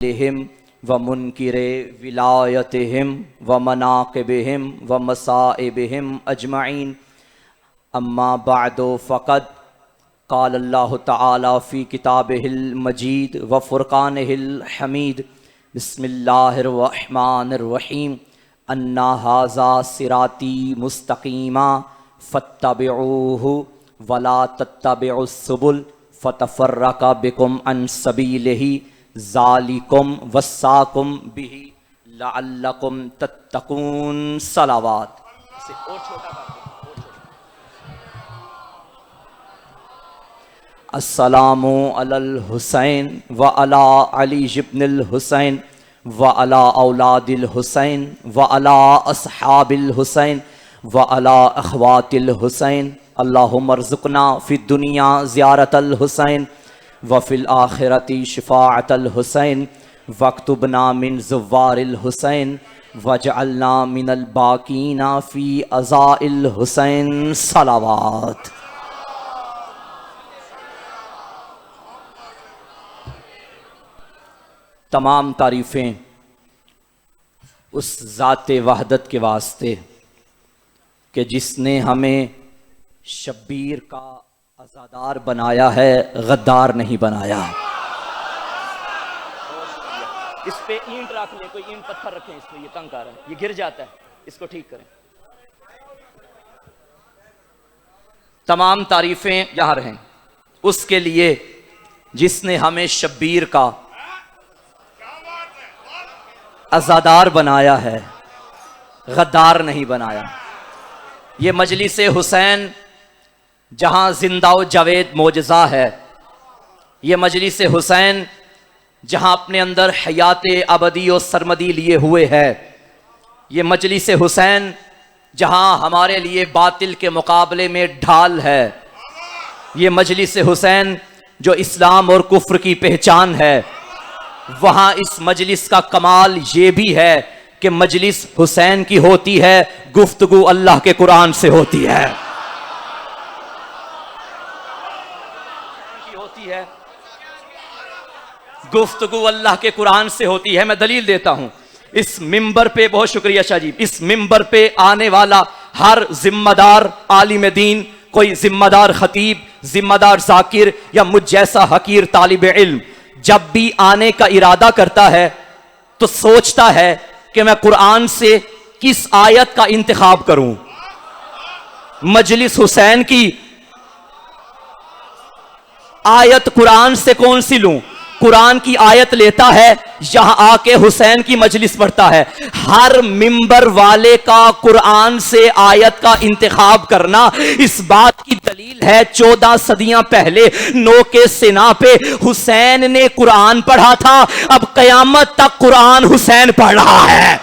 लिहिम व मुनकिरे विलायतिहिम व मनाक़िबिहिम व मसाइबिहिम अजमईन। अम्मा बअदु फ़क़द क़ाल अल्लाहु तआला फ़ी किताबिहिल मजीद व फ़ुरक़ानिहिल हमीद। बिस्मिल्लाहिर रहमानिर रहीम। अन्ना हाज़ा सिराती मुस्तक़ीमा फ़त्तबिऊहु वला तत्तबिउस सुबुल फ़तफ़र्रक़ बिकुम अन सबीलिही ज़ालिकुम वस्साकुम बिही लअल्लकुम तत्तकून। सलावात। इसे और छोटा कर दो। अस्सलामु अलल हुसैन व अला अली इब्नुल हुसैन व अला औलादिल हुसैन व अला अस्हाबिल हुसैन व अला अख़वातिल हुसैन। अल्लाहुम्मा अर्ज़ुक़ना फ़िद दुनिया ज़ियारतल हुसैन व फ़िल आखिरति शिफ़ाअतल हुसैन वक्तुबना मिन ज़ुव्वारिल हुसैन वजअलना मिनल बाक़ीना फ़ी अज़ाइल हुसैन। सलावात। तमाम तारीफ़ें उस ज़ाते वहदत के वास्ते कि जिसने हमें शब्बीर का अज़ादार बनाया है, गद्दार नहीं बनाया। इस पे ईंट रख ले, कोई ईंट पत्थर रखें इस पे, ये तंग कर रहा है, ये गिर जाता है, इसको ठीक करें। तमाम तारीफ़ें यहाँ रहें उसके लिए जिसने हमें शब्बीर का अज़ादार बनाया है, गद्दार नहीं बनाया। ये मजलिस हुसैन जहाँ जिंदा व जावेद मोजज़ा है, ये मजलिस हुसैन जहाँ अपने अंदर हयात अबदी और सरमदी लिए हुए है, ये मजलिस हुसैन जहाँ हमारे लिए बातिल के मुकाबले में ढाल है, ये मजलिस हुसैन जो इस्लाम और कुफ्र की पहचान है। वहाँ इस मजलिस का कमाल ये भी है कि मजलिस हुसैन की होती है, गुफ्तगू अल्लाह के कुरान से होती है। गुफ्तगू अल्लाह के कुरान से होती है। मैं दलील देता हूं इस मिंबर पे। बहुत शुक्रिया शाह जी। इस मिंबर पे आने वाला हर जिम्मेदार आलिम दीन, कोई जिम्मेदार खतीब, जिम्मेदार जाकिर या मुझ जैसा हकीर तालिब इल्म जब भी आने का इरादा करता है तो सोचता है कि मैं कुरान से किस आयत का इंतखाब करूं। मजलिस हुसैन की आयत कुरान से कौन सी लूं? कुरान की आयत लेता है, यहां आके हुसैन की मजलिस पढ़ता है। हर मिंबर वाले का कुरान से आयत का इंतखाब करना इस बात की दलील है 14 सदियां पहले नो के सिना पे हुसैन ने कुरान पढ़ा था, अब कयामत तक कुरान हुसैन पढ़ रहा है।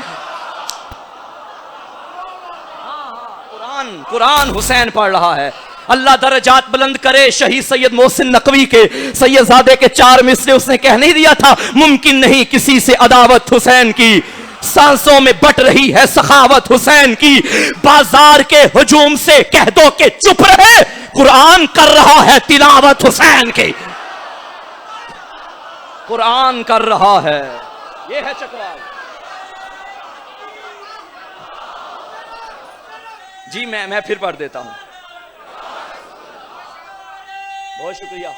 कुरान हुसैन पढ़ रहा है। अल्लाह दर्जात बुलंद करे शहीद सैयद मोहसिन नकवी के सैयदजादे के 4 मिसरे उसने कह नहीं दिया था, मुमकिन नहीं किसी से अदावत हुसैन की, सांसों में बट रही है सखावत हुसैन की, बाजार के हुजूम से कह दो कि चुप रहे, कुरान कर रहा है तिलावत हुसैन की। कुरान कर रहा है। ये है चकवाल जी। मैं फिर पढ़ देता हूं। बहुत शुक्रिया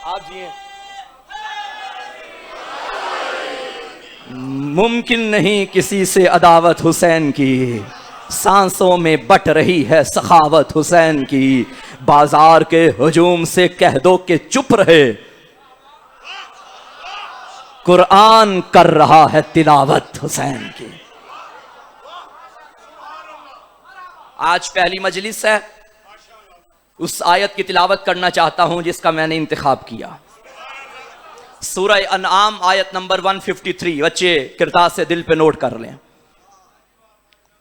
आप जी। मुमकिन नहीं किसी से अदावत हुसैन की, सांसों में बट रही है सखावत हुसैन की, बाजार के हुजूम से कह दो कि चुप रहे, कुरान कर रहा है तिलावत हुसैन की। आज पहली मजलिस है, उस आयत की तिलावत करना चाहता हूं जिसका मैंने इंतखाब किया। सूरह अनआम आयत नंबर 153। बच्चे किरतास से दिल पे नोट कर लें।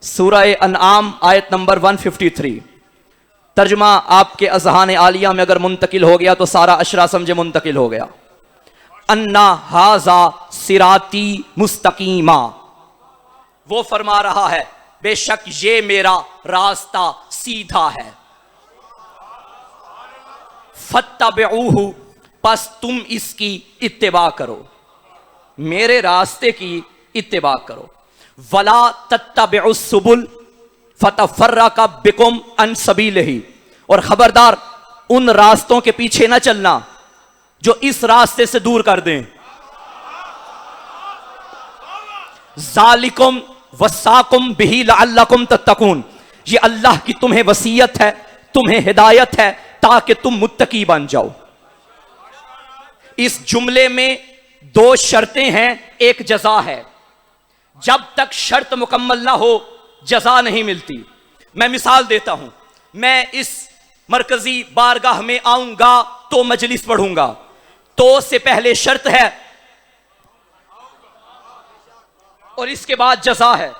सूरह अनआम आयत नंबर 153। तर्जुमा आपके अज़हान आलिया में अगर मुंतकिल हो गया तो सारा अशरा समझे मुंतकिल हो गया। अन्ना हाजा सिराती मुस्तकीमा, वो फरमा रहा है बेशक ये मेरा रास्ता सीधा है। फत्तबिऊहु, बस तुम इसकी इत्तिबा करो। मेरे रास्ते की इत्तिबा करो। वला तत्तबिउस सुबुल फतफर्रका बिकुम अन सबीलिही, और खबरदार उन रास्तों के पीछे ना चलना जो इस रास्ते से दूर कर दें। ज़ालिकुम वस्साकुम बिही लअल्लकुम तत्तकून, ये अल्लाह की तुम्हें वसीयत है, तुम्हें हिदायत है ताकि तुम मुत्तकी बन जाओ। इस जुमले में दो शर्तें हैं, एक जजा है। जब तक शर्त मुकम्मल ना हो जजा नहीं मिलती। मैं मिसाल देता हूं, मैं इस मरकजी बारगाह में आऊंगा तो मजलिस पढ़ूंगा, तो से पहले शर्त है और इसके बाद जजा है।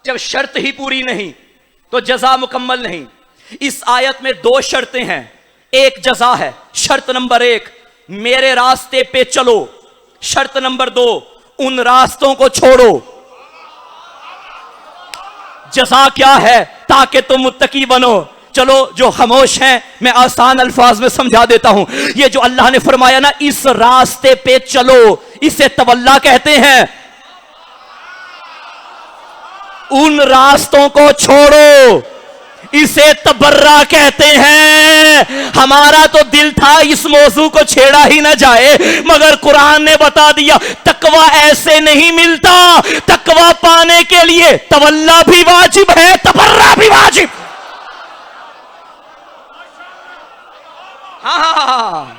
जब शर्त ही पूरी नहीं तो जजा मुकम्मल नहीं। इस आयत में दो शर्तें हैं, एक जजा है। शर्त नंबर 1, मेरे रास्ते पे चलो। शर्त नंबर 2, उन रास्तों को छोड़ो। जजा क्या है? ताकि तुम मुत्तकी बनो। चलो जो खामोश हैं मैं आसान अल्फाज में समझा देता हूं। ये जो अल्लाह ने फरमाया ना, इस रास्ते पे चलो, इसे तवल्ला कहते हैं। उन रास्तों को छोड़ो, इसे तबर्रा कहते हैं। हमारा तो दिल था इस मौजू को छेड़ा ही ना जाए, मगर कुरान ने बता दिया तकवा ऐसे नहीं मिलता। तकवा पाने के लिए तवल्ला भी वाजिब है, तबर्रा भी वाजिब। हाँ,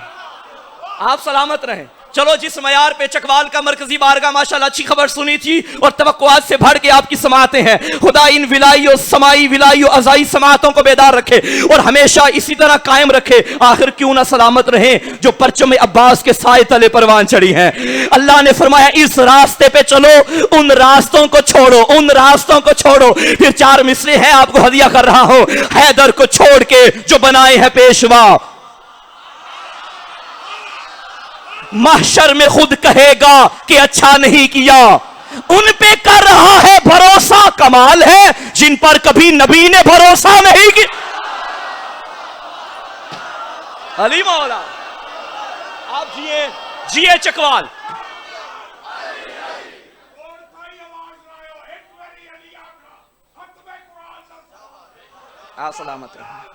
आप सलामत रहें। चलो, जिस मयार पे चकवाल का मरकजी बारगाह माशाल्लाह अच्छी खबर सुनी थी और तवक्कुआत से भर के आपकी समातें हैं। खुदा इन विलाई और समाई विलाई और अज़ाई समातों को बेदार रखे और हमेशा इसी तरह कायम रखे। आखिर क्यों ना सलामत रहें जो परचम अब्बास के साए तले परवान चढ़ी हैं। अल्लाह ने फरमाया इस रास्ते पे चलो, उन रास्तों को छोड़ो, उन रास्तों को छोड़ो। फिर 4 मिसरे हैं, आपको हदिया कर रहा हूं। हैदर को छोड़ के जो बनाए हैं पेशवा, महशर में खुद कहेगा कि अच्छा नहीं किया। उन पे कर रहा है भरोसा, कमाल है जिन पर कभी नबी ने भरोसा नहीं किया। अली मौला, आप जिए जिए चकवाल। आप सलामत रहे।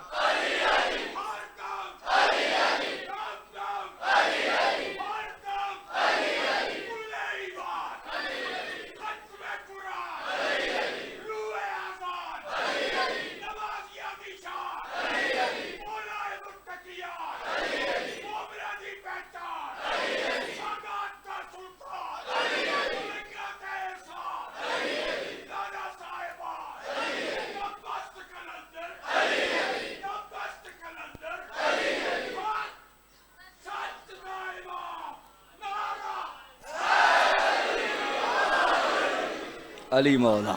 अली मौला,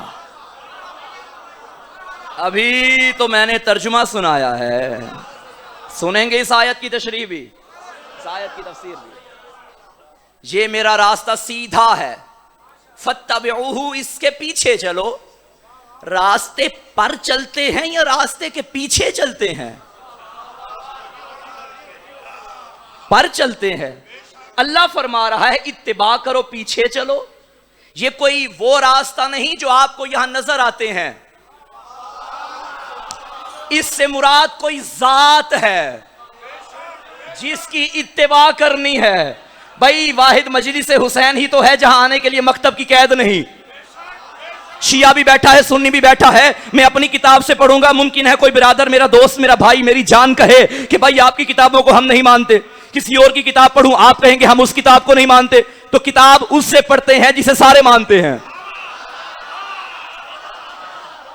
अभी तो मैंने तर्जुमा सुनाया है, सुनेंगे इस आयत की तशरीह भी, इस आयत की तफसीर भी। ये मेरा रास्ता सीधा है, फत्तबिऊहु, इसके पीछे चलो। रास्ते पर चलते हैं या रास्ते के पीछे चलते हैं? पर चलते हैं। अल्लाह फरमा रहा है इत्तिबा करो, पीछे चलो। ये कोई वो रास्ता नहीं जो आपको यहां नजर आते हैं। इससे मुराद कोई जात है जिसकी इत्तिबा करनी है। भाई वाहिद मजलिस हुसैन ही तो है जहां आने के लिए मकतब की कैद नहीं। शिया भी बैठा है, सुन्नी भी बैठा है। मैं अपनी किताब से पढ़ूंगा, मुमकिन है कोई बिरादर, मेरा दोस्त, मेरा भाई, मेरी जान कहे कि भाई आपकी किताबों को हम नहीं मानते। किसी और की किताब पढ़ूं, आप कहेंगे हम उस किताब को नहीं मानते। तो किताब उससे पढ़ते हैं जिसे सारे मानते हैं।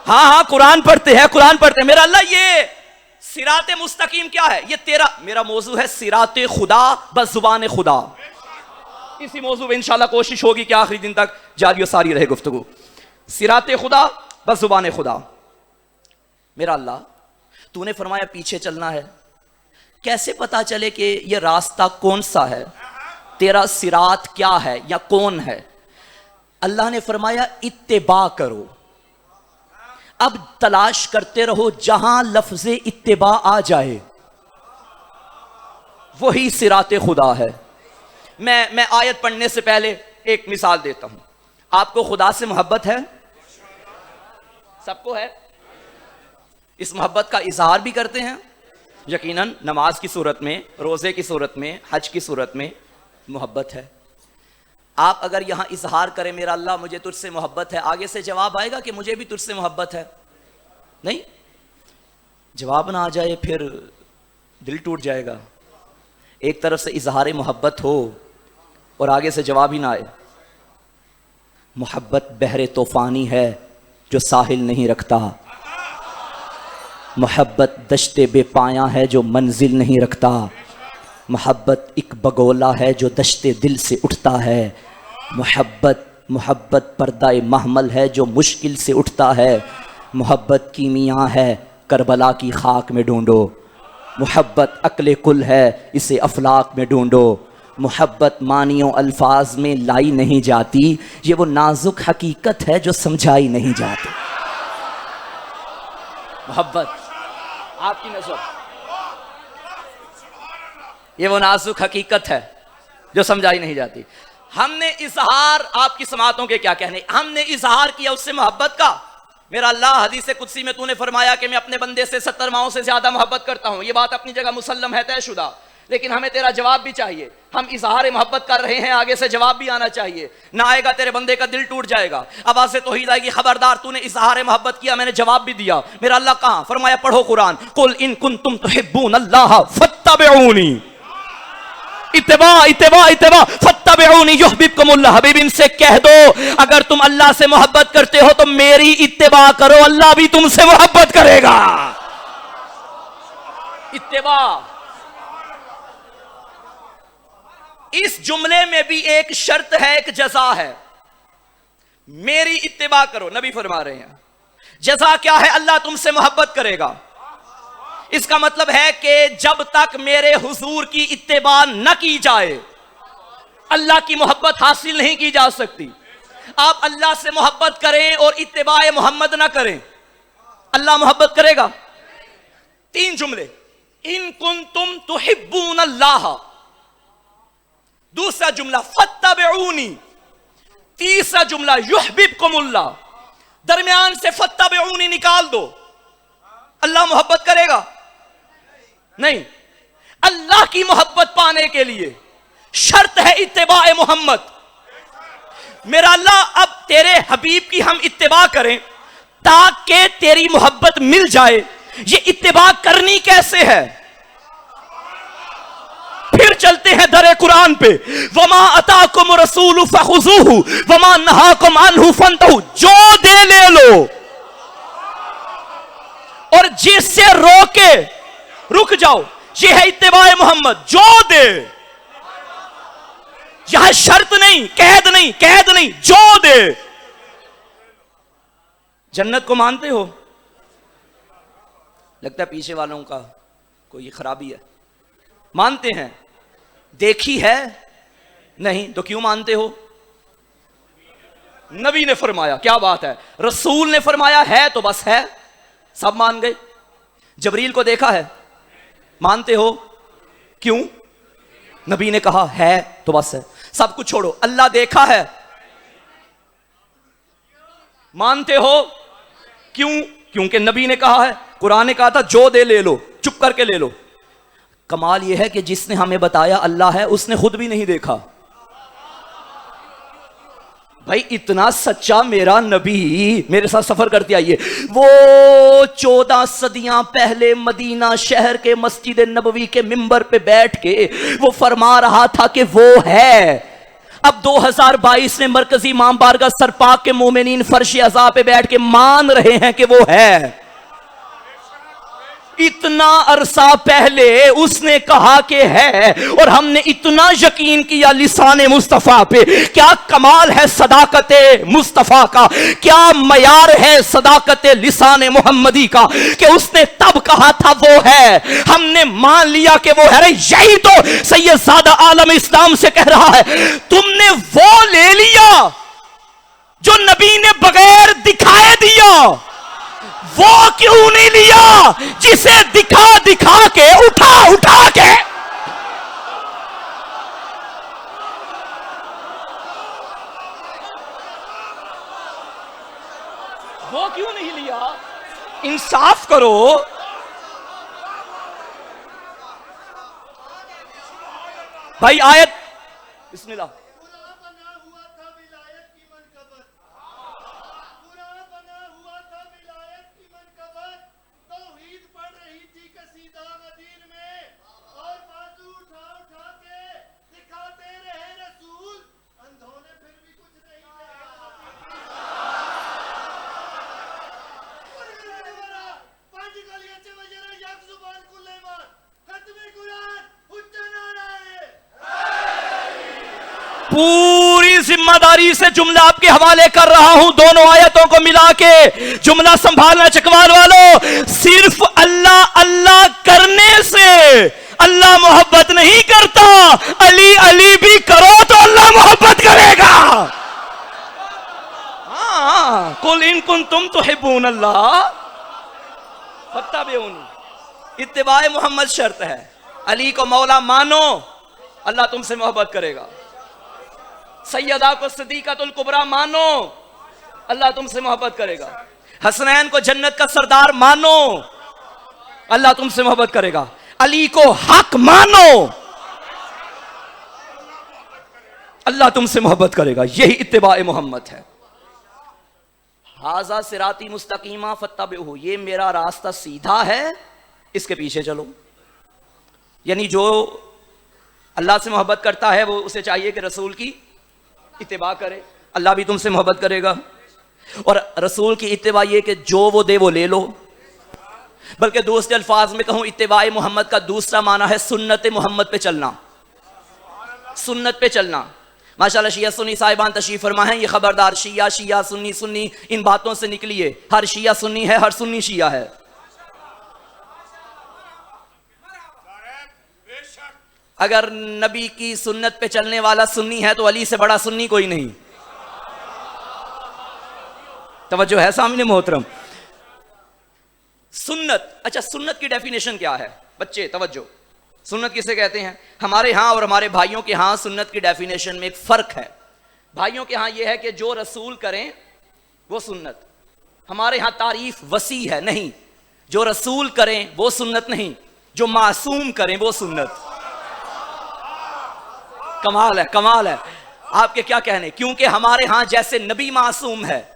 हाँ, कुरान पढ़ते हैं, कुरान पढ़ते हैं। मेरा अल्लाह, ये सिराते मुस्तकीम क्या है? ये मेरा मौजू है सिराते खुदा बस जुबान खुदा। इसी मौजू में इंशाल्लाह कोशिश होगी कि आखिरी दिन तक जारी और सारी रहे गुफ्तगू। सिराते खुदा बस जुबान खुदा। मेरा अल्लाह, तूने फरमाया पीछे चलना है, कैसे पता चले कि यह रास्ता कौन सा है? तेरा सिरात क्या है या कौन है? अल्लाह ने फरमाया इत्तिबा करो। अब तलाश करते रहो, जहां लफ्ज़े इत्तिबा आ जाए वही सिराते खुदा है। मैं आयत पढ़ने से पहले एक मिसाल देता हूं, आपको खुदा से मोहब्बत है? सबको है। इस मोहब्बत का इजहार भी करते हैं, यकीनन नमाज की सूरत में, रोजे की सूरत में, हज की सूरत में मोहब्बत है। आप अगर यहां इजहार करें मेरा अल्लाह मुझे तुझसे मोहब्बत है, आगे से जवाब आएगा कि मुझे भी तुझसे मोहब्बत है? नहीं, जवाब ना आ जाए फिर दिल टूट जाएगा। एक तरफ से इजहार मोहब्बत हो और आगे से जवाब ही ना आए। मोहब्बत बहरे तूफानी है जो साहिल नहीं रखता, मोहब्बत दश्ते बेपाया है जो मंजिल नहीं रखता, मोहब्बत एक बगोला है जो दश्ते दिल से उठता है, मोहब्बत पर्दा महमल है जो मुश्किल से उठता है, मोहब्बत कीमिया है करबला की खाक में ढूंढो, मोहब्बत अक्ले कुल है इसे अफलाक में ढूंढो, मोहब्बत मानियों अल्फाज में लाई नहीं जाती, ये वो नाजुक हकीकत है जो समझाई नहीं जाती। मोहब्बत आपकी नजर, ये वो नाजुक हकीकत है जो समझाई नहीं जाती। हमने इजहार, आपकी समातों के क्या कहने, हमने इजहार किया उससे मोहब्बत का। मेरा अल्लाह हदीस कुदसी में तूने फरमाया कि मैं अपने बंदे से 70 माओं से ज्यादा मोहब्बत करता हूं। ये बात अपनी जगह मुसल्लम है, तयशुदा, लेकिन हमें तेरा जवाब भी चाहिए। हम इजहार मोहब्बत कर रहे हैं, आगे से जवाब भी आना चाहिए। ना आएगा तेरे बंदे का दिल टूट जाएगा, आवाज से तौहीद आएगी, खबरदार तूने इजहार मोहब्बत किया, मैंने जवाब भी दिया। मेरा अल्लाह कहां? फरमाया पढ़ो कुरान, कुल इन कुंतुम तुहिब्बून अल्लाह फत्तबिऊनी, इत्तिबा इत्तिबा इत्तिबा फत्तबिऊनी युहब्बुकुमुल्लाह। हबीब इनसे कह दो अगर तुम अल्लाह से मोहब्बत करते हो तो मेरी इत्तिबा करो, अल्लाह भी तुमसे मोहब्बत करेगा। इत्तिबा, इस जुमले में भी एक शर्त है, एक जजा है। मेरी इत्तिबा करो, नबी फरमा रहे हैं। जजा क्या है? अल्लाह तुमसे मोहब्बत करेगा। इसका मतलब है कि जब तक मेरे हुजूर की इत्तिबा न की जाए अल्लाह की मोहब्बत हासिल नहीं की जा सकती। आप अल्लाह से मोहब्बत करें और इत्तिबा मोहम्मद ना करें, अल्लाह मोहब्बत करेगा? 3 जुमले, इन कुंतुम तुहिब्बून अल्लाह, दूसरा जुमला फत्तबिऊनी, तीसरा जुमला युहब्बुकुमुल्लाह। दरमियान से फत्तबिऊनी निकाल दो, अल्लाह मोहब्बत करेगा? नहीं। अल्लाह की मोहब्बत पाने के लिए शर्त है इत्तिबा मोहम्मद। मेरा अल्लाह अब तेरे हबीब की हम इत्तिबा करें ताकि तेरी मोहब्बत मिल जाए। ये इत्तिबा करनी कैसे है? फिर चलते हैं दरे कुरान पे, वमा अताकुम रसूलु फखुजूहु वमा नहाकुम अन्हु फंतहु। जो दे ले लो और जिससे रोके रुक जाओ, ये है इत्तिबा मोहम्मद। जो दे, यहां शर्त नहीं, कैद नहीं, कैद नहीं, जो दे। जन्नत को मानते हो? लगता है पीछे वालों का कोई खराबी है। मानते हैं? देखी है? नहीं। तो क्यों मानते हो? नबी ने फरमाया, क्या बात है, रसूल ने फरमाया है तो बस है, सब मान गए। जबरील को देखा है? मानते हो? क्यों? नबी ने कहा है तो बस है, सब कुछ छोड़ो। अल्लाह देखा है? मानते हो? क्यों? क्योंकि नबी ने कहा है, कुरान ने कहा था जो दे ले लो, चुप करके ले लो। कमाल यह है कि जिसने हमें बताया अल्लाह है उसने खुद भी नहीं देखा। भाई इतना सच्चा मेरा नबी, मेरे साथ सफर करते आइए, वो 14 सदियां पहले मदीना शहर के मस्जिद नबवी के मिंबर पे बैठ के वो फरमा रहा था कि वो है। अब 2022 में मरकजी इमाम बारगाह सरपाक के मोमिनीन फर्श अज़ा पे बैठ के मान रहे हैं कि वो है। इतना अरसा पहले उसने कहा कि है और हमने इतना यकीन किया लिसान मुस्तफा पे। क्या कमाल है सदाकत मुस्तफा का, क्या मयार है सदाकत लिसान मोहम्मदी का कि उसने तब कहा था वो है, हमने मान लिया कि वो है। अरे यही तो सैयद सादा आलम इस्लाम से कह रहा है, तुमने वो ले लिया जो नबी ने बगैर दिखाए दिया, वो क्यों नहीं लिया जिसे दिखा दिखा के, उठा उठा के। वो क्यों नहीं लिया? इंसाफ करो। भाई आयत बिस्मिल्लाह। पूरी जिम्मेदारी से जुमला आपके हवाले कर रहा हूं, दोनों आयतों को मिला के जुमला संभालना चकवाल वालों। सिर्फ अल्लाह अल्लाह करने से अल्लाह मोहब्बत नहीं करता, अली अली भी करो तो अल्लाह मोहब्बत करेगा। हाँ, कुल इन कुंतुम तुहिब्बून अल्लाह फत्तबिऊनी। इत्तिबाए मोहम्मद शर्त है। अली को मौला मानो, अल्लाह तुमसे मोहब्बत करेगा। सैयदा को सिद्दीक़तुल कुबरा मानो, अल्लाह तुमसे मोहब्बत करेगा। हसनैन को जन्नत का सरदार मानो, अल्लाह तुमसे मोहब्बत करेगा। अली को हक मानो, अल्लाह तुमसे मोहब्बत करेगा। यही इत्तिबाए मोहम्मद है। हाजा सिराती मुस्तकीमा फत्तबिऊहु, ये मेरा रास्ता सीधा है, इसके पीछे चलो। यानी जो अल्लाह से मोहब्बत करता है वो उसे चाहिए कि रसूल की इत्तिबा करे, अल्लाह भी तुमसे मोहब्बत करेगा। और रसूल की इत्तिबा ये कि जो वो दे वो ले लो। बल्कि दूसरे अल्फाज में कहूं, इत्तिबाए मोहम्मद का दूसरा माना है सुन्नत मोहम्मद पे चलना, सुन्नत पे चलना। माशाल्लाह शिया सुन्नी साहिबान तशरीफ फरमा है। ये खबरदार, शिया शिया सुन्नी सुन्नी इन बातों से निकलिए। हर शिया सुन्नी है, हर सुन्नी शिया है। अगर नबी की सुन्नत पे चलने वाला सुन्नी है तो अली से बड़ा सुन्नी कोई नहीं। तवज्जो है सामने मोहतरम। सुन्नत, अच्छा सुन्नत की डेफिनेशन क्या है बच्चे? तवज्जो, सुन्नत किसे कहते हैं? हमारे यहाँ और हमारे भाइयों के यहाँ सुन्नत की डेफिनेशन में एक फर्क है। भाइयों के यहाँ यह है कि जो रसूल करें वो सुन्नत। हमारे यहाँ तारीफ वसी है, नहीं, जो रसूल करें वो सुन्नत नहीं, जो मासूम करें वो सुन्नत। कमाल है, कमाल है। आपके क्या कहने? क्योंकि हमारे यहां जैसे नबी मासूम है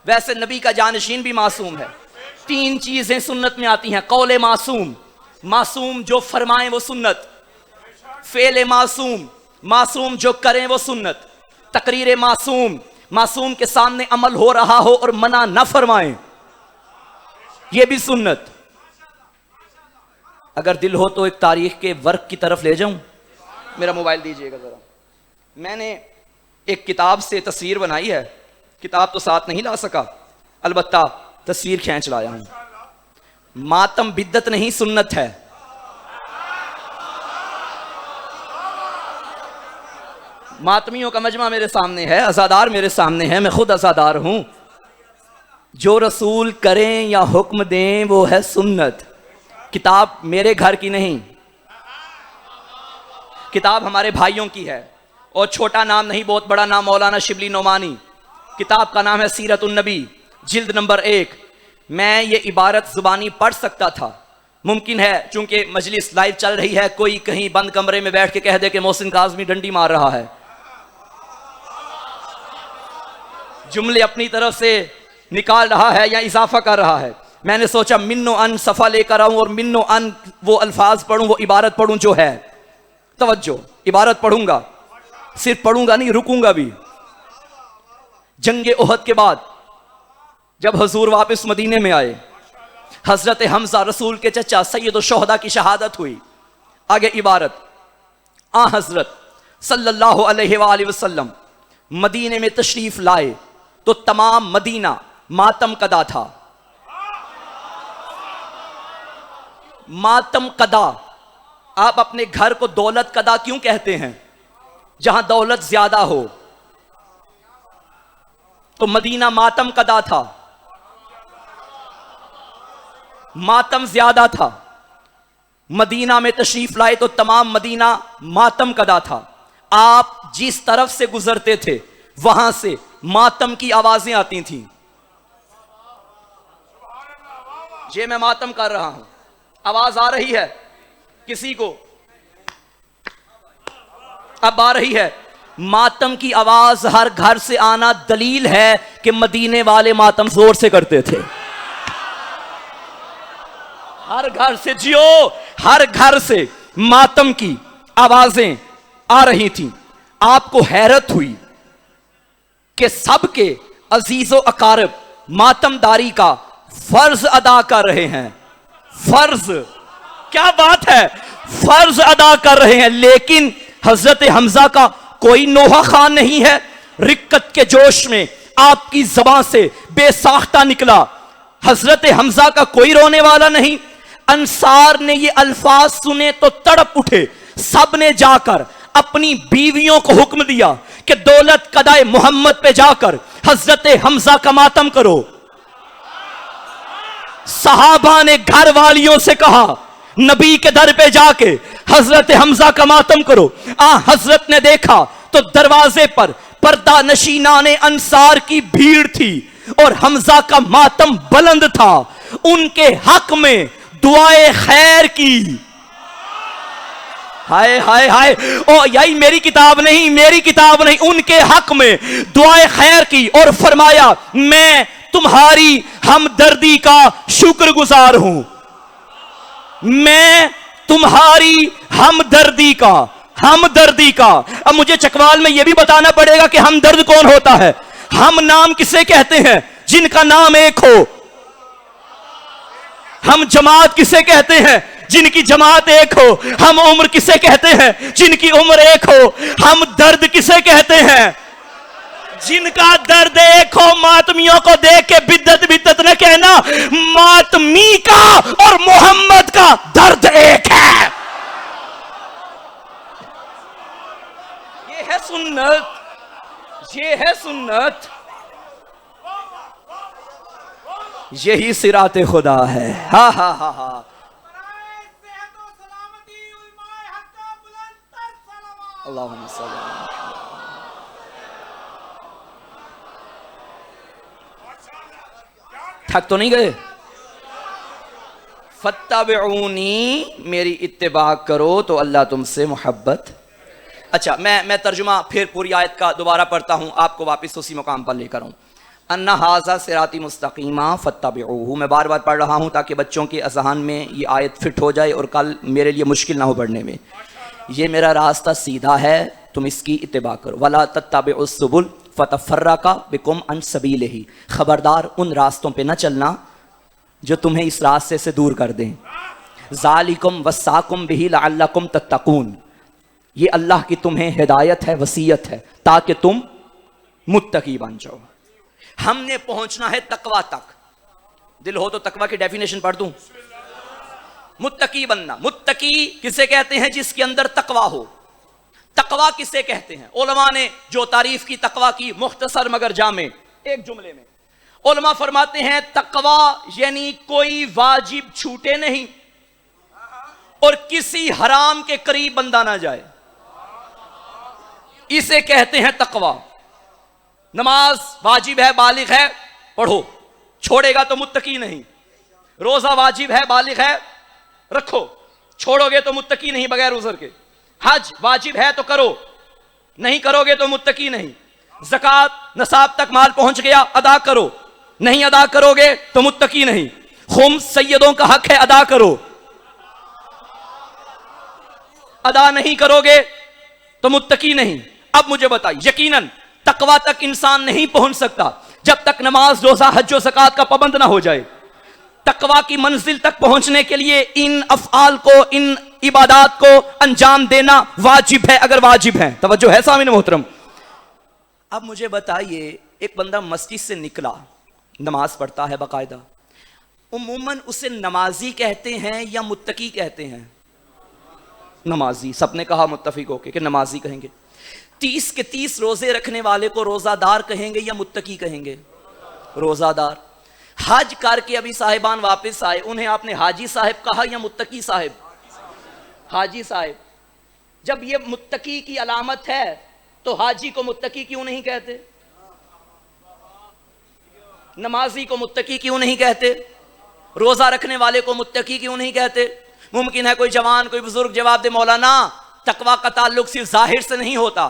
वैसे नबी का जानशीन भी मासूम है। तीन चीजें सुन्नत में आती हैं। कौले मासूम, मासूम जो फरमाएं वो सुन्नत। फेले मासूम, मासूम जो करें वो सुन्नत। तकरीर मासूम, मासूम के सामने अमल हो रहा हो और मना न फरमाएं, ये भी सुन्नत। अगर दिल हो तो एक तारीख के वर्क की तरफ ले जाऊं। मेरा मोबाइल दीजिएगा जरा। मैंने एक किताब से तस्वीर बनाई है। किताब तो साथ नहीं ला सका, अलबत्ता तस्वीर खींच लाया हूं। मातम बिद्दत नहीं, सुन्नत है। मातमियों का मजमा मेरे सामने है, अज़ादार मेरे सामने है, मैं खुद अज़ादार हूं। जो रसूल करें या हुक्म दें वो है सुन्नत। किताब मेरे घर की नहीं, किताब हमारे भाइयों की है। और छोटा नाम नहीं, बहुत बड़ा नाम, मौलाना शिबली नोमानी। किताब का नाम है सीरतुन नबी, जिल्द नंबर 1। मैं ये इबारत जुबानी पढ़ सकता था। मुमकिन है चूंकि मजलिस लाइव चल रही है, कोई कहीं बंद कमरे में बैठ के कह दे कि मोहसिन काज़मी डंडी मार रहा है। जुमले अपनी तरफ से निकाल रहा है या इजाफा कर रहा है। मैंने सोचा मिन्नो अन सफ़ा लेकर आऊं और मिन्नो अन वो अल्फाज पढ़ूं, वो इबारत पढ़ूं जो है। तवज्जो, इबारत पढ़ूंगा, सिर्फ पढ़ूंगा नहीं, रुकूंगा भी। जंगे ओहद के बाद जब हुजूर वापस मदीने में आए, हजरत हमजा रसूल के चचा सैयद शोहदा की शहादत हुई। आगे इबारत, आ हजरत सल्लल्लाहु अलैहि वसल्लम मदीने में तशरीफ लाए तो तमाम मदीना मातम कदा था। मातम कदा, आप अपने घर को दौलत कदा क्यों कहते हैं? जहां दौलत ज्यादा हो। तो मदीना मातम कदा था, मातम ज्यादा था। मदीना में तशरीफ लाए तो तमाम मदीना मातम कदा था। आप जिस तरफ से गुजरते थे वहां से मातम की आवाजें आती थीं। ये मैं मातम कर रहा हूं, आवाज आ रही है किसी को? अब आ रही है? मातम की आवाज हर घर से आना दलील है कि मदीने वाले मातम जोर से करते थे। हर घर से, जियो, हर घर से मातम की आवाजें आ रही थीं। आपको हैरत हुई कि सबके अजीजो अकारब मातमदारी का फर्ज अदा कर रहे हैं। फर्ज, क्या बात है, फर्ज अदा कर रहे हैं, लेकिन हजरत हमजा का कोई नोहा खान नहीं है। रिक्कत के जोश में आपकी ज़बान से बेसाख्ता निकला। हजरत हमजा का कोई रोने वाला नहीं। अंसार ने ये अल्फाज सुने तो तड़प उठे। सब ने जाकर अपनी बीवियों को हुक्म दिया कि दौलत कदाए मोहम्मद पे जाकर हजरत हमजा का मातम करो। सहाबा ने घर वालियों से कहा, नबी के दर पे जाके हजरत हमजा का मातम करो। हजरत ने देखा तो दरवाजे पर पर्दा नशीनाने अंसार की भीड़ थी और हमजा का मातम बुलंद था। उनके हक में दुआए खैर की। हाय हाय हाय, ओ यही मेरी किताब नहीं, मेरी किताब नहीं, उनके हक में दुआए खैर की और फरमाया, मैं तुम्हारी हमदर्दी का शुक्रगुजार हूं। मैं तुम्हारी हमदर्दी का, हमदर्दी का। अब मुझे चकवाल में यह भी बताना पड़ेगा कि हमदर्द कौन होता है। हम नाम किसे कहते हैं? जिनका नाम एक हो। हम जमात किसे कहते हैं? जिनकी जमात एक हो। हम उम्र किसे कहते हैं? जिनकी उम्र एक हो। हम दर्द किसे कहते हैं? जिनका दर्द एक हो। मातमियों को देख के बिद्दत बिद्दत न कहना, मातमी का और मोहम्मद का दर्द एक है। ये है सुन्नत, ये है सुन्नत, यही सिराते खुदा है। हा हा हा हा। अल्लाहुम्मा सल्ली। थक तो नहीं गए? फत्तबिऊनी, मेरी इत्तिबा करो तो अल्लाह तुमसे मोहब्बत। अच्छा, मैं तर्जुमा फिर पूरी आयत का दोबारा पढ़ता हूं, आपको वापस उसी मुकाम पर लेकर आऊं। अन्ना हाजा सिराती मुस्तकीमा फत्तबिऊहु। मैं बार बार पढ़ रहा हूं ताकि बच्चों के अज़हान में ये आयत फिट हो जाए और कल मेरे लिए मुश्किल ना हो पढ़ने में। ये मेरा रास्ता सीधा है, तुम इसकी इत्तिबा करो। वला तत्तबिउस सुबुल फतफर्रका बिकुम अन सबीलिही। खबरदार उन रास्तों पे न चलना जो तुम्हें इस रास्ते से दूर कर दें। ज़ालिकुम वस्साकुम बिही लअल्लकुम तत्तकून। ये अल्लाह की तुम्हें हिदायत है, वसीयत है, ताकि तुम मुत्तकी बन जाओ। हमने पहुंचना है तकवा तक। दिल हो तो तकवा की डेफिनेशन पढ़ दूं? मुत्तकी बनना। मुत्तकी किसे कहते हैं? जिसके अंदर तकवा हो। तकवा किसे कहते हैं? उलमा ने जो तारीफ की तकवा की, मुख्तसर मगर जामे, एक जुमले में उलमा फरमाते हैं तकवा यानी कोई वाजिब छूटे नहीं और किसी हराम के करीब बंदा ना जाए, इसे कहते हैं तकवा। नमाज वाजिब है, बालिग है, पढ़ो, छोड़ेगा तो मुत्तकी नहीं। रोजा वाजिब है, बालिग है, रखो, छोड़ोगे तो मुत्तकी नहीं बगैर उज़र के। हज वाजिब है तो करो, नहीं करोगे तो मुत्तकी नहीं। ज़कात नसाब तक माल पहुंच गया, अदा करो, नहीं अदा करोगे तो मुत्तकी नहीं। खुम्स सैयदों का हक है, अदा करो, अदा नहीं करोगे तो मुत्तकी नहीं। अब मुझे बताइए, यकीनन तकवा तक इंसान नहीं पहुंच सकता जब तक नमाज, रोजा, हज और ज़कात का पाबंद ना हो जाए। तकवा की मंजिल तक पहुंचने के लिए इन अफ़आल को, इन इबादात को अंजाम देना वाजिब है, अगर वाजिब है। तवज्जो है सामीन मोहतरम। अब मुझे बताइए, एक बंदा मस्जिद से निकला, नमाज पढ़ता है बाकायदा, उम्मूमन उसे नमाजी कहते हैं या मुत्तकी कहते हैं? नमाजी। सबने कहा मुत्तफिक होके कि नमाजी कहेंगे। 30 के 30 रोजे रखने वाले को रोजादार कहेंगे या मुत्तकी कहेंगे? रोजादार। हज करके अभी साहिबान वापस आए, उन्हें आपने हाजी साहब कहा या मुत्तकी साहब? हाजी साहब। जब ये मुत्तकी की अलामत है तो हाजी को मुत्तकी क्यों नहीं कहते? नमाजी को मुत्तकी क्यों नहीं कहते? रोजा रखने वाले को मुत्तकी क्यों नहीं कहते? मुमकिन है कोई जवान कोई बुजुर्ग जवाब दे, मौलाना तकवा का ताल्लुक सिर्फ जाहिर से नहीं होता।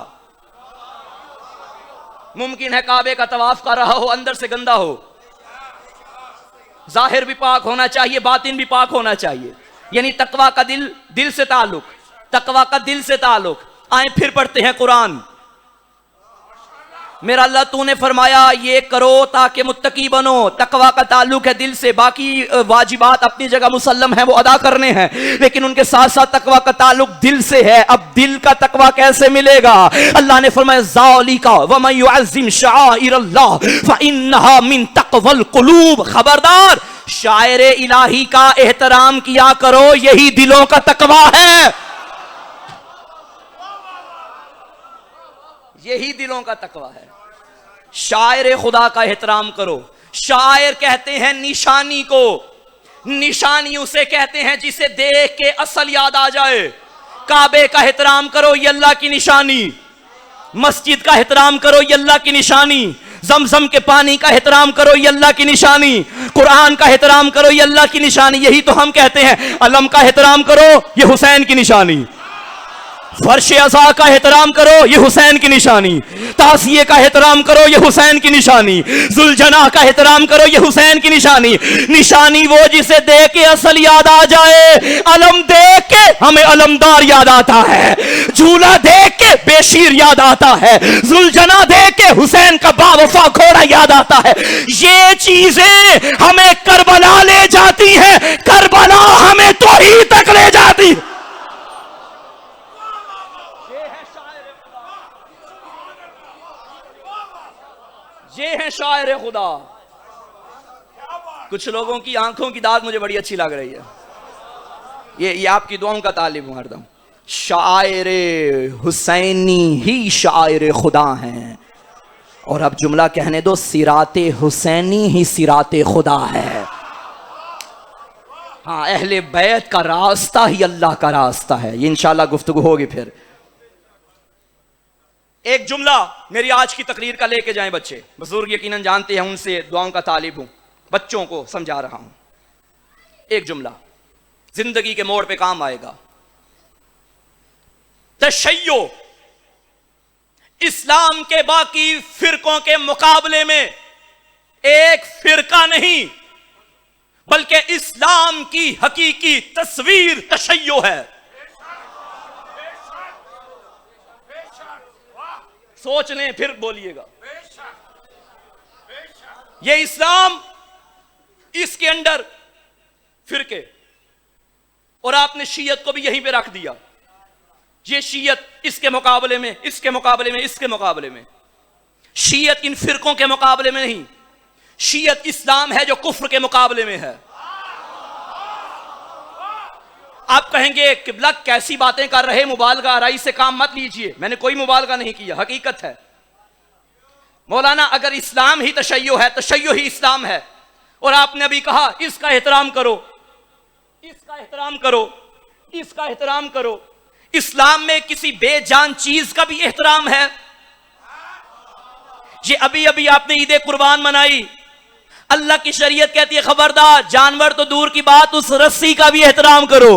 मुमकिन है काबे का तवाफ कर रहा हो, अंदर से गंदा हो। जाहिर भी पाक होना चाहिए, बातिन भी पाक होना चाहिए। यानी तकवा का दिल से ताल्लुक, तकवा का दिल से ताल्लुक। आए फिर पढ़ते हैं कुरान। मेरा अल्लाह तूने फरमाया ये करो ताकि मुत्तकी बनो। तकवा का ताल्लुक है दिल से, बाकी वाजिबात अपनी जगह मुसल्लम है, वो अदा करने हैं, लेकिन उनके साथ साथ तकवा का ताल्लुक दिल से है। अब दिल का तकवा कैसे मिलेगा? अल्लाह ने फरमाया ज़ालिका व मन युअज़्ज़िम शआइरल्लाह फइन्नहा मिन तक़वल क़ुलूब। खबरदार, शायर इलाही का एहतराम किया करो, यही दिलों का तकवा है, यही दिलों का तकवा है। शायर खुदा का एहतराम करो। शायर कहते हैं निशानी को, निशानी उसे कहते हैं जिसे देख के असल याद आ जाए। काबे का एहतराम करो, ये अल्लाह की निशानी। मस्जिद का एहतराम करो, ये अल्लाह की निशानी। जमजम के पानी का एहतराम करो, ये अल्लाह की निशानी। कुरान का एहतराम करो, ये अल्लाह की निशानी। यही तो हम कहते हैं अलम का एहतराम करो, ये हुसैन की निशानी। फर्श अज़ा का एहतराम करो, ये हुसैन की निशानी। तासिये का एहतराम करो, ये हुसैन की निशानी। जुल्जनाह का एहतराम करो, ये हुसैन की निशानी। निशानी वो जिसे देख के असल याद आ जाए। अलम देख के हमें अलमदार याद आता है, झूला देख के बेशीर याद आता है, जुल्जना देख के हुसैन का बावफा घोड़ा याद आता है। ये चीजें हमें करबला ले जाती है, करबला हमें तौहीद तक ले जाती है। ये है शायर खुदा। कुछ लोगों की आंखों की दाग मुझे बड़ी अच्छी लग रही है। ये आपकी दुआओं का तालिब हूं हरदम। शायर हुसैनी ही शायर खुदा हैं। और अब जुमला कहने दो, सिराते हुसैनी ही सिराते खुदा है। हाँ, अहले बैत का रास्ता ही अल्लाह का रास्ता है। ये इंशाल्लाह गुफ्तगू होगी फिर। एक जुमला मेरी आज की तकरीर का लेके जाएं बच्चे, बुजुर्ग यकीनन जानते हैं, उनसे दुआओं का तालिब हूं, बच्चों को समझा रहा हूं। एक जुमला जिंदगी के मोड़ पे काम आएगा। तशय्यो इस्लाम के बाकी फिरकों के मुकाबले में एक फिरका नहीं, बल्कि इस्लाम की हकीकी तस्वीर तशय्यो है। सोच लें फिर बोलिएगा। ये इस्लाम, इसके अंदर फिरके, और आपने शीयत को भी यहीं पे रख दिया। ये शीयत इसके मुकाबले में, इसके मुकाबले में, इसके मुकाबले में। शीयत इन फिरकों के मुकाबले में नहीं, शीयत इस्लाम है जो कुफ्र के मुकाबले में है। आप कहेंगे किबला कैसी बातें कर रहे, मुबालगा आराई से काम मत लीजिए। मैंने कोई मुबालगा नहीं किया, हकीकत है। मौलाना अगर इस्लाम ही तशय्यो है, तशय्यो ही इस्लाम है, और आपने अभी कहा इसका एहतराम करो, इसका एहतराम करो, इसका एहतराम करो। इस्लाम में किसी बेजान चीज का भी एहतराम है। ये अभी अभी आपने ईद कुर्बान मनाई, अल्लाह की शरीयत कहती है खबरदार, जानवर तो दूर की बात, उस रस्सी का भी एहतराम करो।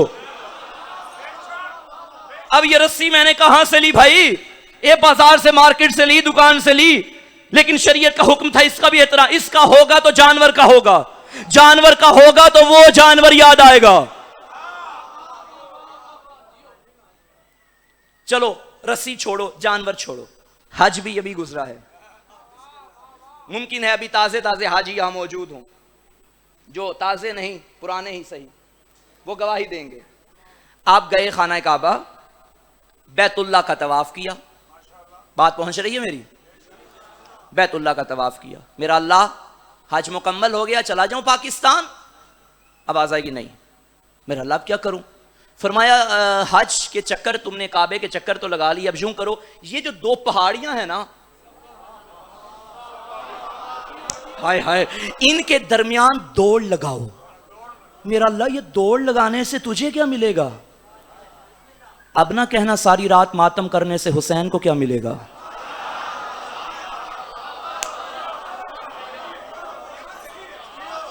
अब ये रस्सी मैंने कहां से ली भाई? ये बाजार से, मार्केट से ली, दुकान से ली, लेकिन शरीयत का हुक्म था इसका भी एहतराम। इसका होगा तो जानवर का होगा, जानवर का होगा तो वो जानवर याद आएगा। चलो रस्सी छोड़ो, जानवर छोड़ो, हज भी अभी गुजरा है। मुमकिन है अभी ताजे ताजे हाजी यहां मौजूद हों, जो ताजे नहीं पुराने ही सही, वो गवाही देंगे। आप गए खाना काबा, बैतुल्लाह का तवाफ किया, बात पहुंच रही है मेरी? बैतुल्लाह का तवाफ किया, मेरा अल्लाह हज मुकम्मल हो गया, चला जाऊं पाकिस्तान? आवाज आएगी नहीं। मेरा अल्लाह अब क्या करूं? फरमाया हज के चक्कर तुमने, काबे के चक्कर तो लगा लिया, अब यूं करो, ये जो दो पहाड़ियां हैं ना, हाय हाय, इनके दरमियान दौड़ लगाओ। मेरा अल्लाह, ये दौड़ लगाने से तुझे क्या मिलेगा? अब ना कहना सारी रात मातम करने से हुसैन को क्या मिलेगा।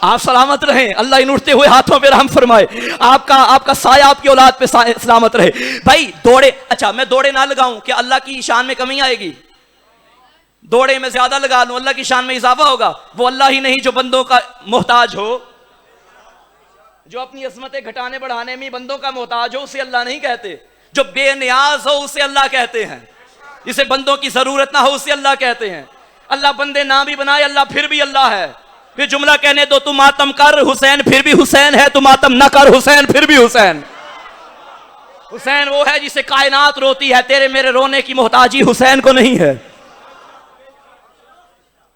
आप सलामत रहें, अल्लाह इन उठते हुए हाथों पे रहम फरमाए, आपका साया आपकी औलाद पे सलामत रहे। भाई दौड़े, अच्छा मैं दौड़े ना लगाऊं क्या अल्लाह की शान में कमी आएगी? दौड़े में ज्यादा लगा लूं अल्लाह की शान में इजाफा होगा? वो अल्लाह ही नहीं जो बंदों का मोहताज हो, जो अपनी अजमतें घटाने बढ़ाने में बंदों का मोहताज हो उसे अल्लाह नहीं कहते। जो बेनियाज हो उसे अल्लाह कहते हैं। जिसे बंदों की जरूरत ना हो उसे अल्लाह कहते हैं। अल्लाह बंदे ना भी बनाए, अल्लाह फिर भी अल्लाह है। फिर जुमला कहने दो, तुम मातम कर हुसैन फिर भी हुसैन है, तुम मातम ना कर हुसैन फिर भी हुसैन। हुसैन वो है जिसे कायनात रोती है, तेरे मेरे रोने की मोहताजी हुसैन को नहीं है।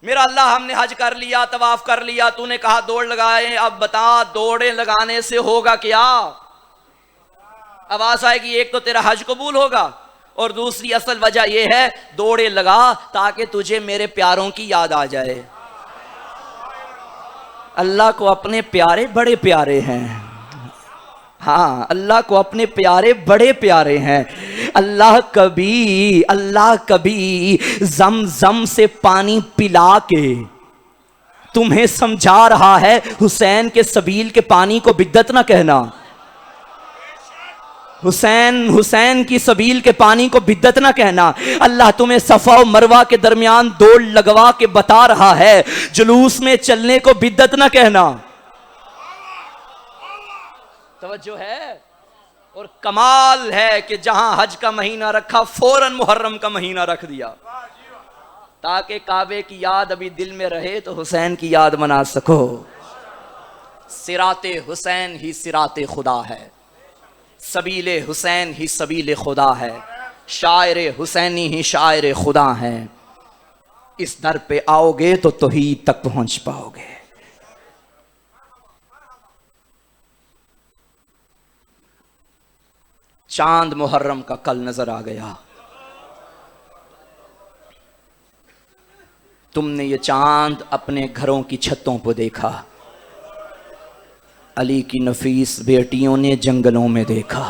मेरा अल्लाह हमने हज कर लिया, तवाफ कर लिया, तूने कहा दौड़ लगाए, अब बता दौड़े लगाने से होगा क्या? आवाज आएगी, एक तो तेरा हज कबूल होगा और दूसरी असल वजह यह है दौड़े लगा ताकि तुझे मेरे प्यारों की याद आ जाए। अल्लाह को अपने प्यारे बड़े प्यारे हैं। हाँ, अल्लाह को अपने प्यारे बड़े प्यारे हैं। अल्लाह कभी जम जम से पानी पिला के तुम्हें समझा रहा है हुसैन के सबील के पानी को बिद्दत ना कहना। हुसैन की सबील के पानी को बिद्दत ना कहना। अल्लाह तुम्हें सफा और मरवा के दरमियान दौड़ लगवा के बता रहा है जुलूस में चलने को बिद्दत ना कहना। तवज्जो है। और कमाल है कि जहां हज का महीना रखा फौरन मुहर्रम का महीना रख दिया ताकि काबे की याद अभी दिल में रहे तो हुसैन की याद मना सको। सिराते हुसैन ही सिराते खुदा है, सबीले हुसैन ही सबीले खुदा है, शायर हुसैनी ही शायर खुदा है। इस दर पे आओगे तो तौहीद तक पहुंच पाओगे। चांद मुहर्रम का कल नजर आ गया। तुमने ये चांद अपने घरों की छतों पर देखा, अली की नफीस बेटियों ने जंगलों में देखा।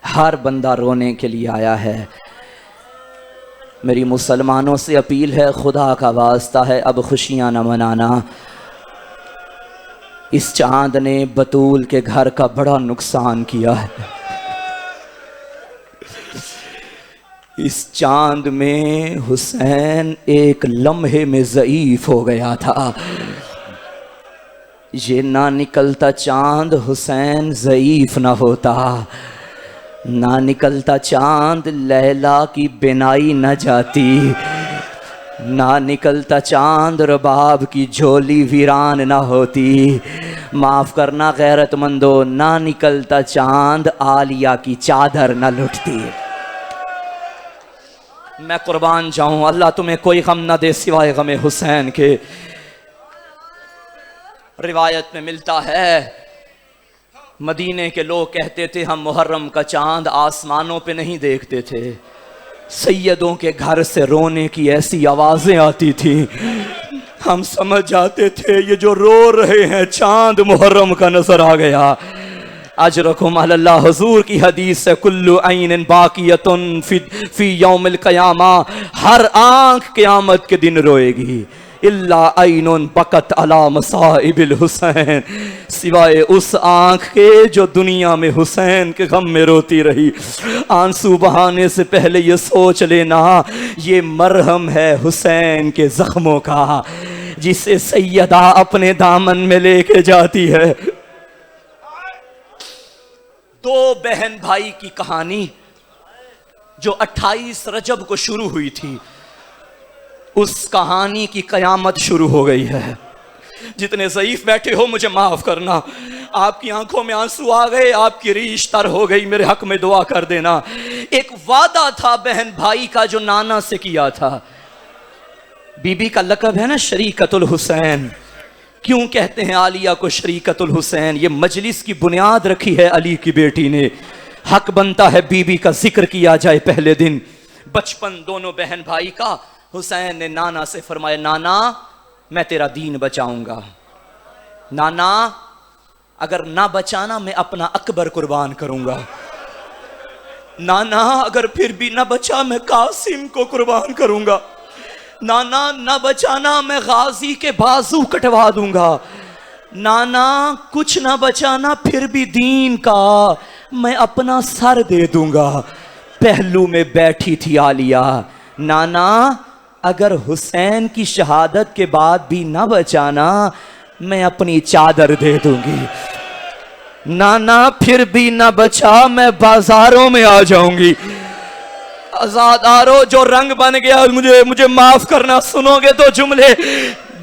हर बंदा रोने के लिए आया है। मेरी मुसलमानों से अपील है, खुदा का वास्ता है अब खुशियां न मनाना। इस चांद ने बतूल के घर का बड़ा नुकसान किया है। इस चांद में हुसैन एक लम्हे में ज़ईफ हो गया था। ये ना निकलता चांद हुसैन ज़ईफ ना होता, ना निकलता चांद लैला की बिनाई न जाती, ना निकलता चांद रबाब की झोली वीरान ना होती। माफ करना गैरतमंदो, ना निकलता चांद आलिया की चादर ना लुटती। मैं कुर्बान जाऊं, अल्लाह तुम्हें कोई गम ना दे सिवाय गमे हुसैन के। रिवायत में मिलता है मदीने के लोग कहते थे हम मुहर्रम का चांद आसमानों पे नहीं देखते थे, सैयदों के घर से रोने की ऐसी आवाजें आती थी, हम समझ जाते थे ये जो रो रहे हैं चांद मुहर्रम का नजर आ गया। अजरकुम अल्लाह, हुजूर की हदीस है, कुल्लु ऐन बाकियतुन फी यौमिल क़यामा, हर आंख क़यामत के दिन रोएगी, इल्ला ऐनुन बकत अला मसाइबिल हुसैन, सिवाय उस आंख के जो दुनिया में हुसैन के गम में रोती रही। आंसू बहाने से पहले ये सोच लेना ये मरहम है हुसैन के जख्मों का, जिसे सैयदा अपने दामन में लेके जाती है। दो बहन भाई की कहानी जो 28 रजब को शुरू हुई थी, उस कहानी की कयामत शुरू हो गई है। जितने ज़ईफ बैठे हो मुझे माफ करना, आपकी आंखों में आंसू आ गए, आपकी रीश तर हो गई, मेरे हक में दुआ कर देना। एक वादा था बहन भाई का जो नाना से किया था। बीबी का लक़ब है ना शरीकतुल हुसैन। क्यों कहते हैं आलिया को शरीकतुल हुसैन? ये मजलिस की बुनियाद रखी है अली की बेटी ने। हक बनता है बीबी का जिक्र किया जाए। पहले दिन बचपन दोनों बहन भाई का, हुसैन ने नाना से फरमाया, नाना मैं तेरा दीन बचाऊंगा, नाना अगर ना बचाना मैं अपना अकबर कुर्बान करूंगा, नाना अगर फिर भी ना बचा मैं कासिम को कुर्बान करूंगा, नाना न बचाना, मैं गाजी के बाजू कटवा दूंगा। नाना कुछ ना बचाना, फिर भी दीन का मैं अपना सर दे दूंगा। पहलू में बैठी थी आलिया। नाना अगर हुसैन की शहादत के बाद भी ना बचाना, मैं अपनी चादर दे दूंगी। नाना फिर भी ना बचा, मैं बाजारों में आ जाऊंगी। आजादारो जो रंग बन गया, मुझे मुझे माफ करना, सुनोगे तो जुमले।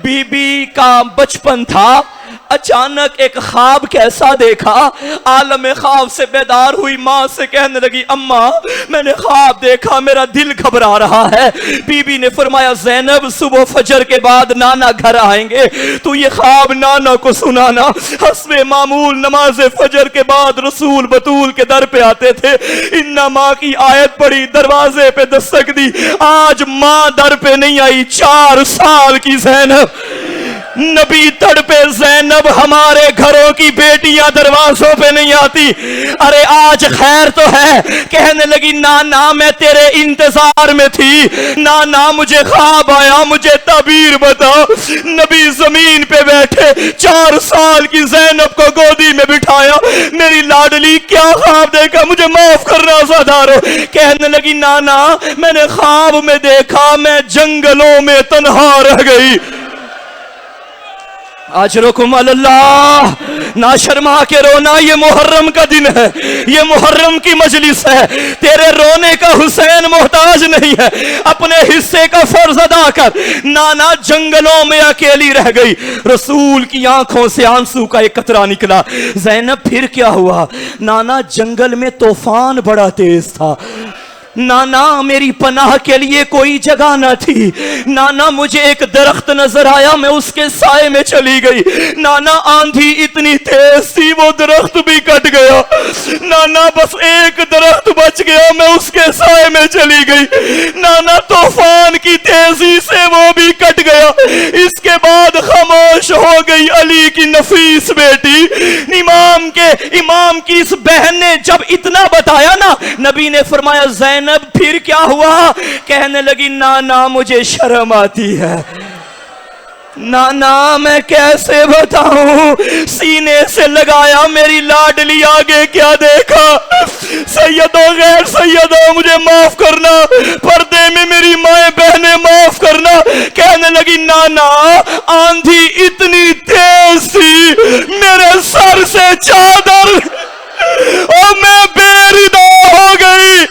बीबी का बचपन था, अचानक एक ख्वाब कैसा देखा। आलम ख्वाब से बेदार हुई माँ से कहने लगी, अम्मा मैंने ख्वाब देखा, मेरा दिल घबरा रहा है। बीबी ने फरमाया, ज़ैनब सुबह फजर के बाद नाना घर आएंगे, तो ये ख्वाब नाना को सुनाना। हस्बे मामूल नमाज फजर के बाद रसूल बतूल के दर पे आते थे। इन्ना माँ की आयत पड़ी, दरवाजे पे दस्तक दी। आज माँ दर पे नहीं आई, 4 साल की ज़ैनब। नबी तड़पे, ज़ैनब हमारे घरों की बेटियां दरवाजों पे नहीं आती। अरे आज खैर तो है। कहने लगी, नाना मैं तेरे इंतजार में थी। नाना मुझे ख्वाब आया, मुझे ताबीर बताओ। नबी जमीन पे बैठे, 4 साल की ज़ैनब को गोदी में बिठाया। मेरी लाडली क्या ख्वाब देखा, मुझे माफ करना ज़ादारो। कहने लगी, नाना मैंने ख्वाब में देखा मैं जंगलों में तन्हा रह गई। अजरुकुम अल्लाह, ना शर्मा के रोना, ये मुहर्रम का दिन है, ये मुहर्रम की मजलिस है। तेरे रोने का हुसैन मोहताज नहीं है, अपने हिस्से का फर्ज अदा कर। नाना जंगलों में अकेली रह गई। रसूल की आंखों से आंसू का एक कतरा निकला। ज़ैनब फिर क्या हुआ? नाना जंगल में तूफान बड़ा तेज था। नाना मेरी पनाह के लिए कोई जगह न थी। नाना मुझे एक दरख्त नजर आया, मैं उसके साए में चली गई। नाना आंधी इतनी तेज थी, वो दरख्त भी कट गया। नाना बस एक दरख्त बच गया, मैं उसके साए में चली गई। नाना तूफान की तेजी से वो भी कट गया। इसके बाद खामोश हो गई अली की नफीस बेटी। इमाम की इस बहन ने जब इतना बताया ना, नबी ने फरमाया, ज़ैनब फिर क्या हुआ? कहने लगी, नाना मुझे शर्म आती है। नाना मैं कैसे बताऊं? सीने से लगाया, मेरी लाडली आगे क्या देखा। सैयदो गैर सैयदो मुझे माफ करना, पर्दे में मेरी माए बहनें माफ करना। कहने लगी, नाना आंधी इतनी तेज थी, मेरे सर से चादर और मैं बेरिदा हो गई।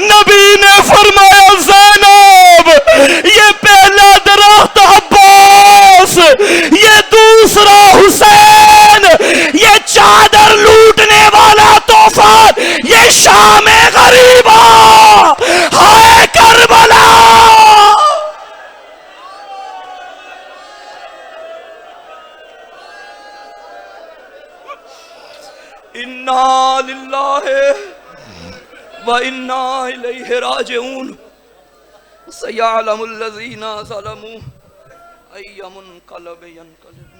नबी ने फरमाया, ज़ैनब ये पहला दरख्त अब्बास, ये दूसरा हुसैन, ये चादर लूटने वाला तूफान, ये शाम गरीबा, हाय करबला। इन्ना लिल्लाहि व इन्ना इलैहि राजिऊन। सयअलमुल लज़ीना ज़लमू अय्य मुनक़लबिन यन्क़लिबून।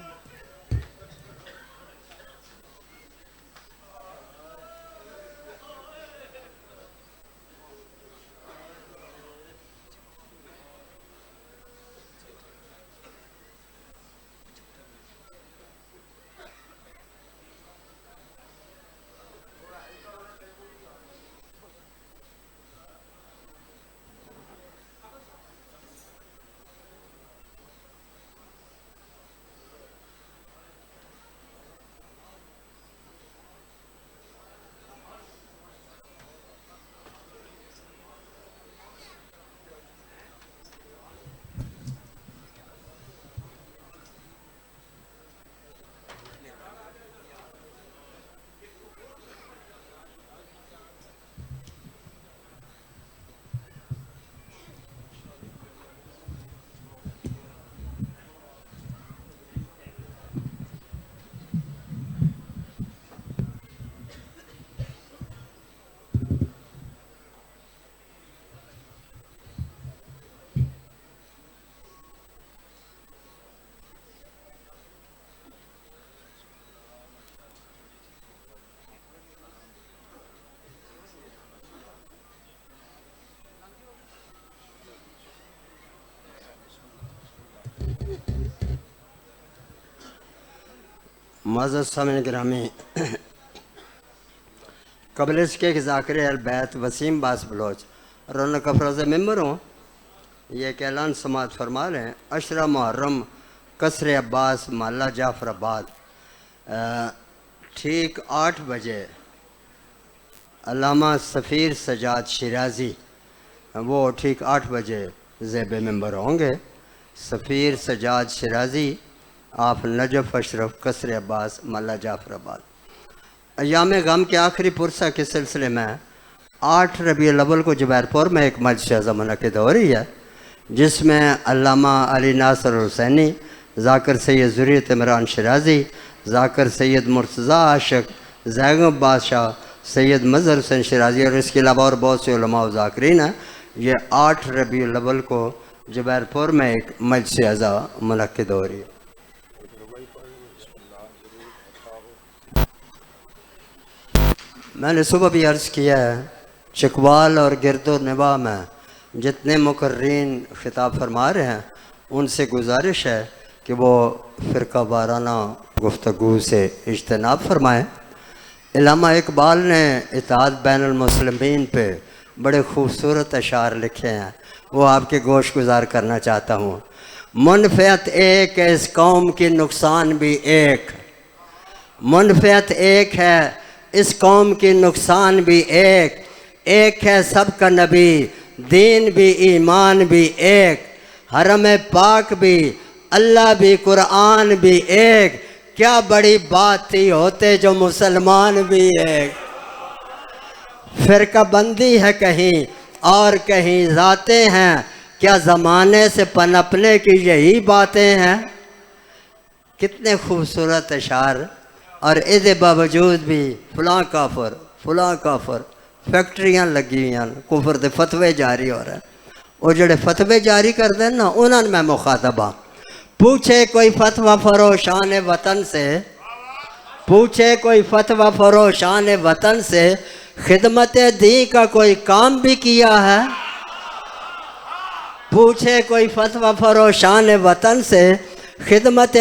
मज़द सामने गिरामी कबल के ज़ाकिर अलबैत वसीम बास बलोच रौनक अफरोज़ मेम्बर हूँ। ये एक ऐलान समात फरमा रहे हैं। अशरा मुहर्रम कसर अब्बास महल्ला जाफराबाद ठीक 8 बजे अल्लामा सफ़ीर सजाद शिराजी वो ठीक 8 बजे ज़ेब मेंबर होंगे। सफ़ीर सजाद शिराजी आप नजफ़ अशरफ कसर अब्बास महल्ला जाफराबाद। अयाम गम के आखिरी पुरसा के सिलसिले में 8 रबीउल अव्वल को जुबैरपुर में एक मजलिस मुनक़िद हो रही है, जिसमें अल्लामा अली नासिर हुसैनी, ज़ाकिर सैयद ज़ुर्रियत इमरान शिराजी, ज़ाकिर सैयद मुर्तज़ा आशिक, ज़ैगब बादशाह, सैयद मज़हर हुसैन शिराजी और इसके अलावा और बहुत से उलमा व ज़ाकिरीन हैं। ये 8 रबीउल अव्वल को जुबैरपुर में एक मजलिस अज़ा मुनक़िद हो रही है। मैंने सुबह भी अर्ज़ किया है, चकवाल और गिरदो निवाह में जितने मुकर्रीन ख़िताब फरमा रहे हैं उनसे गुजारिश है कि वो फ़िरका वाराना गुफ्तगू से इज्तनाब फरमाएँ। इल्लामा इकबाल ने इत्तेहाद बैनुल मुस्लिमीन पे बड़े खूबसूरत अशार लिखे हैं, वो आपके गोश गुजार करना चाहता हूँ। मुनफ़ियत एक है इस कौम की, नुकसान भी एक। मुनफ़ियत एक है इस कौम की, नुकसान भी एक। एक है सबका नबी, दीन भी ईमान भी एक। हरम पाक भी, अल्लाह भी, कुरान भी एक। क्या बड़ी बात थी होते जो मुसलमान भी एक। फ़िरका बंदी है कहीं और कहीं जाते हैं, क्या ज़माने से पनपने की यही बातें हैं। कितने खूबसूरत अशार। और इसके बावजूद भी फलां काफर फैक्ट्रियां लगी हुई हैं, कुफर के फतवे जारी हो रहे हैं। वो जड़े फतवे जारी करते हैं ना, उन्होंने मैं मुखातबा। पूछे कोई फतवा फरोशान वतन से, पूछे कोई फतवा फरोशान वतन से, खिदमत दी का कोई काम भी किया है। पूछे कोई फतवा फरोशान वतन से, खिदमत